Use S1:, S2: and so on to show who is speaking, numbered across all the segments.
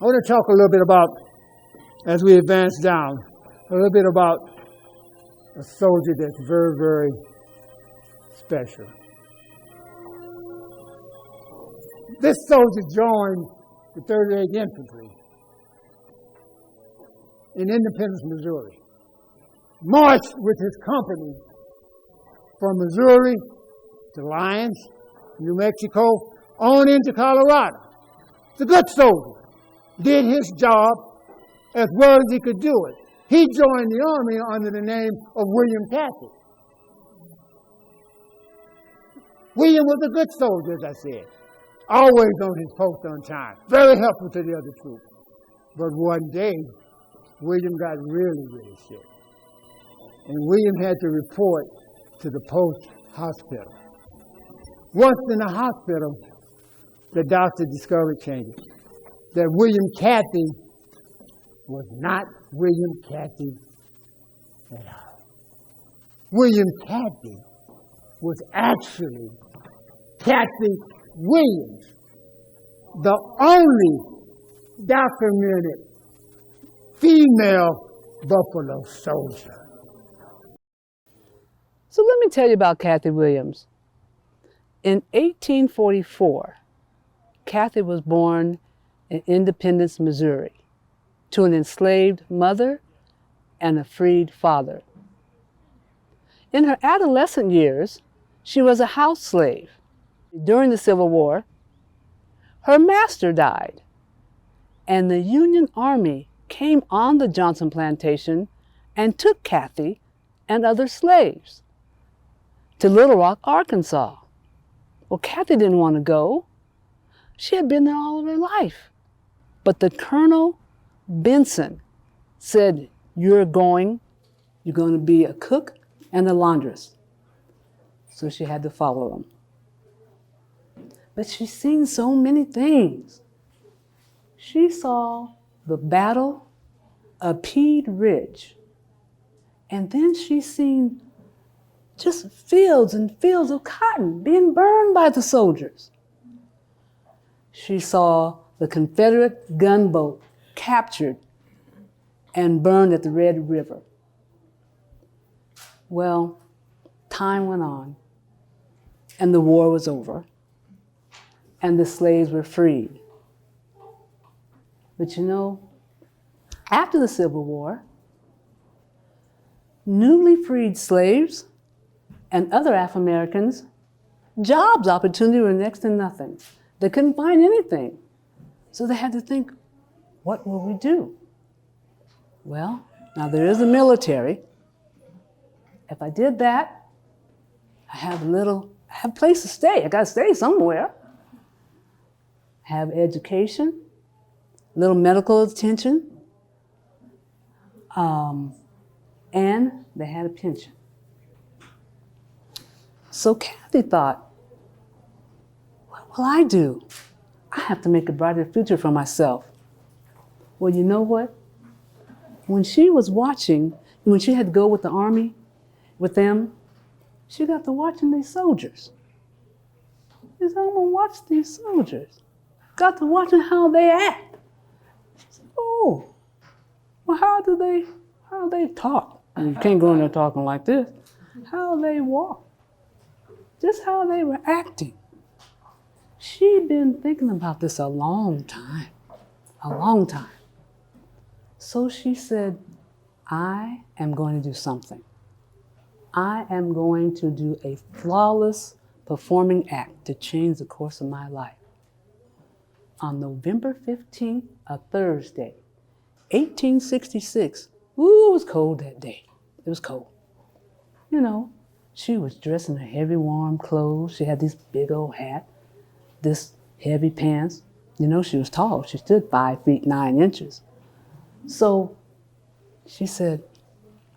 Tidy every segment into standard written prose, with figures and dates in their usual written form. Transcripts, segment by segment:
S1: I want to talk a little bit about, as we advance down, a little bit about a soldier that's very, very special. This soldier joined the 38th Infantry in Independence, Missouri, marched with his company from Missouri to Lyons, New Mexico, on into Colorado. He's a good soldier. Did his job as well as he could do it. He joined the Army under the name of William Cathy. William was a good soldier, as I said. Always on his post on time. Very helpful to the other troops. But one day, William got really, really sick. And William had to report to the post hospital. Once in the hospital, the doctor discovered changes. That William Cathy was not William Cathy at all. William Cathy was actually Cathy Williams, the only documented female Buffalo soldier.
S2: So let me tell you about Cathy Williams. In 1844, Cathy was born in Independence, Missouri, to an enslaved mother and a freed father. In her adolescent years, she was a house slave. During the Civil War, her master died, and the Union Army came on the Johnson plantation and took Cathy and other slaves to Little Rock, Arkansas. Well, Cathy didn't want to go. She had been there all of her life. But the Colonel Benson said, you're going to be a cook and a laundress. So she had to follow him. But she's seen so many things. She saw the Battle of Pea Ridge. And then she's seen just fields and fields of cotton being burned by the soldiers. She saw the Confederate gunboat captured and burned at the Red River. Well, time went on, and the war was over, and the slaves were freed. But you know, after the Civil War, newly freed slaves and other Afro-Americans, jobs opportunity were next to nothing. They couldn't find anything. So they had to think, what will we do? Well, now there is a military. If I did that, I have a place to stay. I got to stay somewhere. Have education, little medical attention, and they had a pension. So Cathy thought, what will I do? I have to make a brighter future for myself. Well, you know what? When she was watching, when she had to go with the Army, with them, she got to watching these soldiers. She said, I'm gonna watch these soldiers. Got to watching how they act. She said, oh, well, how do they talk? You can't go in there talking like this. How they walk. Just how they were acting. She'd been thinking about this a long time. So she said, I am going to do something. I am going to do a flawless performing act to change the course of my life. On November 15th, a Thursday, 1866, ooh, it was cold that day. It was cold. You know, she was dressed in her heavy, warm clothes. She had this big old hat, this heavy pants. You know, she was tall. She stood 5 feet 9 inches. So she said,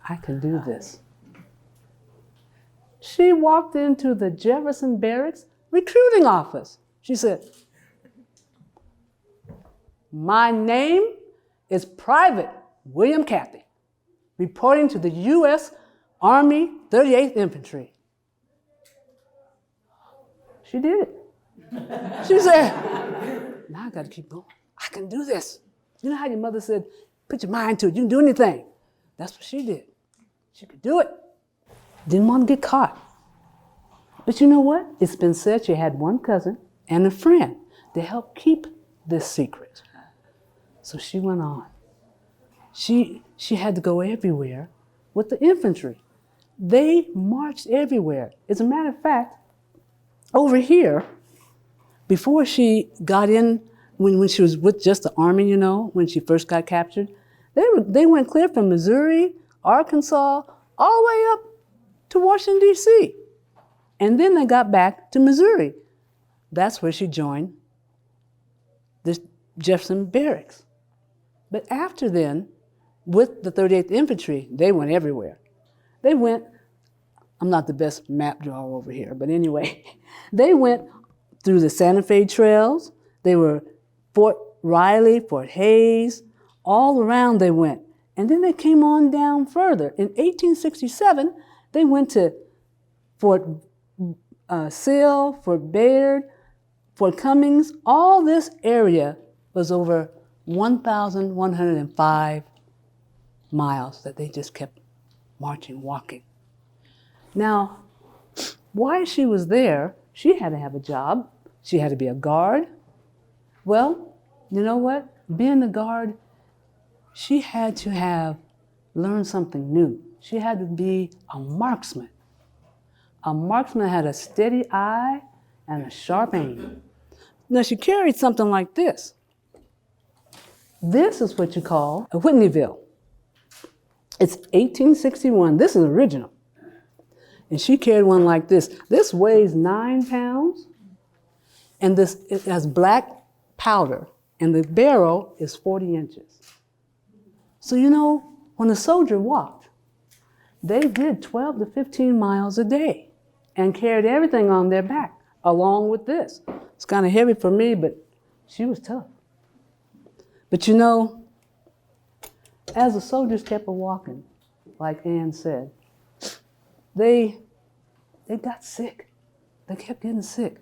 S2: I can do this. She walked into the Jefferson Barracks recruiting office. She said, my name is Private William Cathy, reporting to the U.S. Army 38th Infantry. She did it. She said, now I got to keep going. I can do this. You know how your mother said, put your mind to it, you can do anything. That's what she did. She could do it. Didn't want to get caught. But you know what? It's been said she had one cousin and a friend to help keep this secret. So she went on. She had to go everywhere with the infantry. They marched everywhere. As a matter of fact, over here, before she got in, when she was with just the army, you know, when she first got captured, they went clear from Missouri, Arkansas, all the way up to Washington, D.C. And then they got back to Missouri. That's where she joined the Jefferson Barracks. But after then, with the 38th Infantry, they went everywhere. They went, I'm not the best map drawer over here, but anyway, they went through the Santa Fe trails. They were Fort Riley, Fort Hayes, all around they went. And then they came on down further. In 1867, they went to Fort Sill, Fort Bayard, Fort Cummings. All this area was over 1,105 miles that they just kept marching, walking. Now, while she was there, she had to have a job. She had to be a guard. Well, you know what? Being a guard, she had to have learned something new. She had to be a marksman. A marksman had a steady eye and a sharp aim. Now, she carried something like this. This is what you call a Whitneyville. It's 1861. This is original. And she carried one like this. This weighs 9 pounds, and it has black powder, and the barrel is 40 inches. So you know, when a soldier walked, they did 12 to 15 miles a day and carried everything on their back, along with this. It's kind of heavy for me, but she was tough. But you know, as the soldiers kept walking, like Ann said, they got sick. They kept getting sick.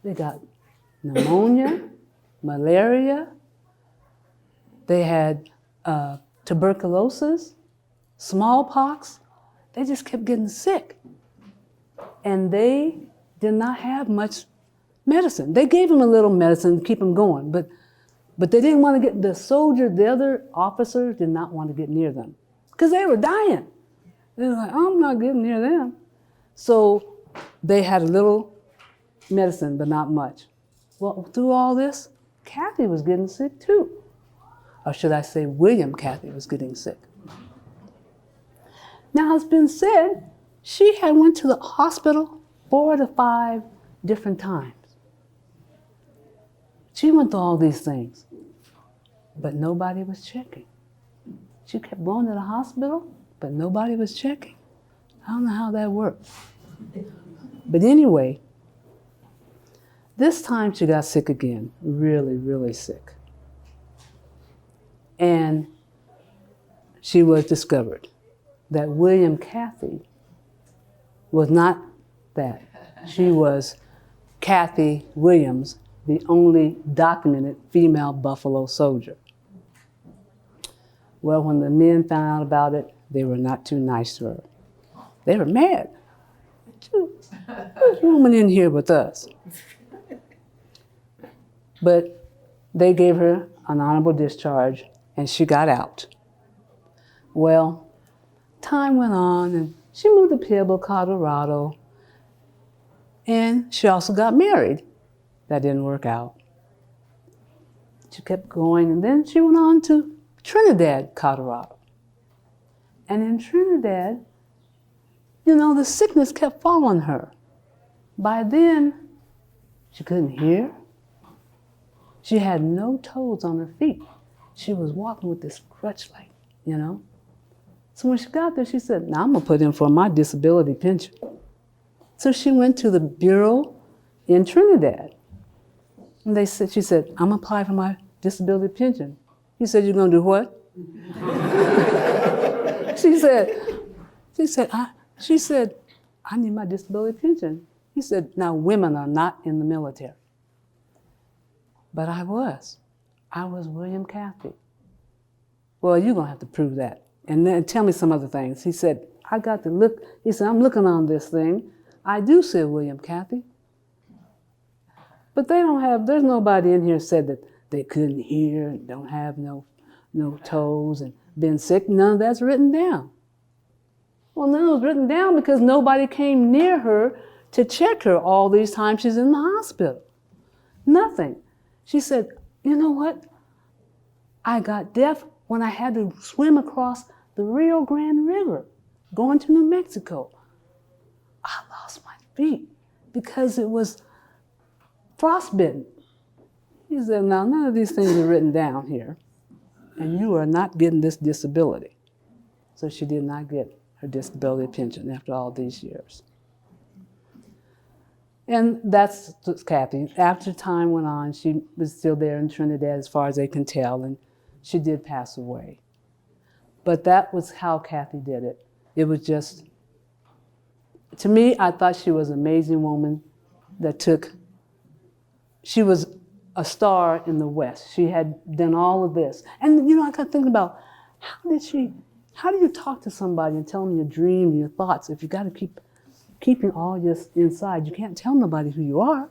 S2: They got pneumonia, malaria. They had tuberculosis, smallpox. They just kept getting sick. And they did not have much medicine. They gave them a little medicine to keep them going, but they didn't want to get, the other officers did not want to get near them because they were dying. They were like, I'm not getting near them. So they had a little medicine, but not much. Well, through all this, Kathy was getting sick too. Or should I say William Kathy was getting sick. Now, it's been said, she had went to the hospital 4 to 5 different times. She went through all these things, but nobody was checking. She kept going to the hospital, but nobody was checking. I don't know how that worked. But anyway, this time she got sick again, really, really sick. And she was discovered that William Kathy was not that. She was Kathy Williams, the only documented female Buffalo soldier. Well, when the men found out about it, they were not too nice to her. They were mad. Who's this woman in here with us? But they gave her an honorable discharge, and she got out. Well, time went on, and she moved to Pueblo, Colorado, and she also got married. That didn't work out. She kept going, and then she went on to Trinidad, Colorado. And in Trinidad, you know, the sickness kept following her. By then, she couldn't hear. She had no toes on her feet. She was walking with this crutch like, you know. So when she got there, she said, now I'm gonna put in for my disability pension. So she went to the bureau in Trinidad. And she said, I'm gonna apply for my disability pension. He said, you're gonna do what? She said, I need my disability pension. He said, now women are not in the military. But I was William Kathy. Well, you're going to have to prove that. And then tell me some other things. He said, I got to look. He said, I'm looking on this thing. I do, said William, Kathy. But they don't have, there's nobody in here said that they couldn't hear and don't have no toes and been sick. None of that's written down. Well, none was written down because nobody came near her to check her all these times she's in the hospital. Nothing. She said, you know what? I got deaf when I had to swim across the Rio Grande River going to New Mexico. I lost my feet because it was frostbitten. He said, now none of these things are written down here, and you are not getting this disability. So she did not get her disability pension after all these years. And that's Kathy. After time went on, she was still there in Trinidad as far as they can tell, and she did pass away. But that was how Kathy did it. It was just, to me, I thought she was an amazing woman that she was a star in the West. She had done all of this. And I got thinking about, how do you talk to somebody and tell them your dream and your thoughts if you got to keeping all this inside? You can't tell nobody who you are.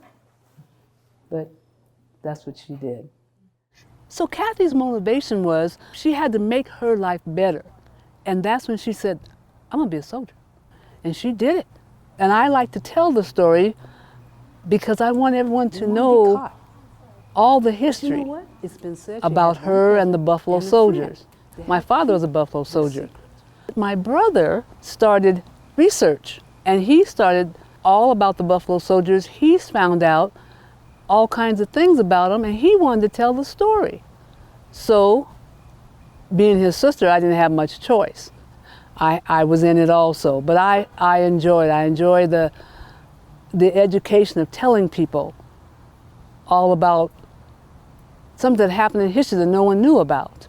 S2: But that's what she did. So Kathy's motivation was she had to make her life better. And that's when she said, I'm going to be a soldier. And she did it. And I like to tell the story because I want everyone to know all the history about her and the Buffalo Soldiers. My father was a Buffalo Soldier. My brother started research, and he started all about the Buffalo Soldiers. He's found out all kinds of things about them, and he wanted to tell the story. So, being his sister, I didn't have much choice. I was in it also, but I enjoyed the education of telling people all about something that happened in history that no one knew about.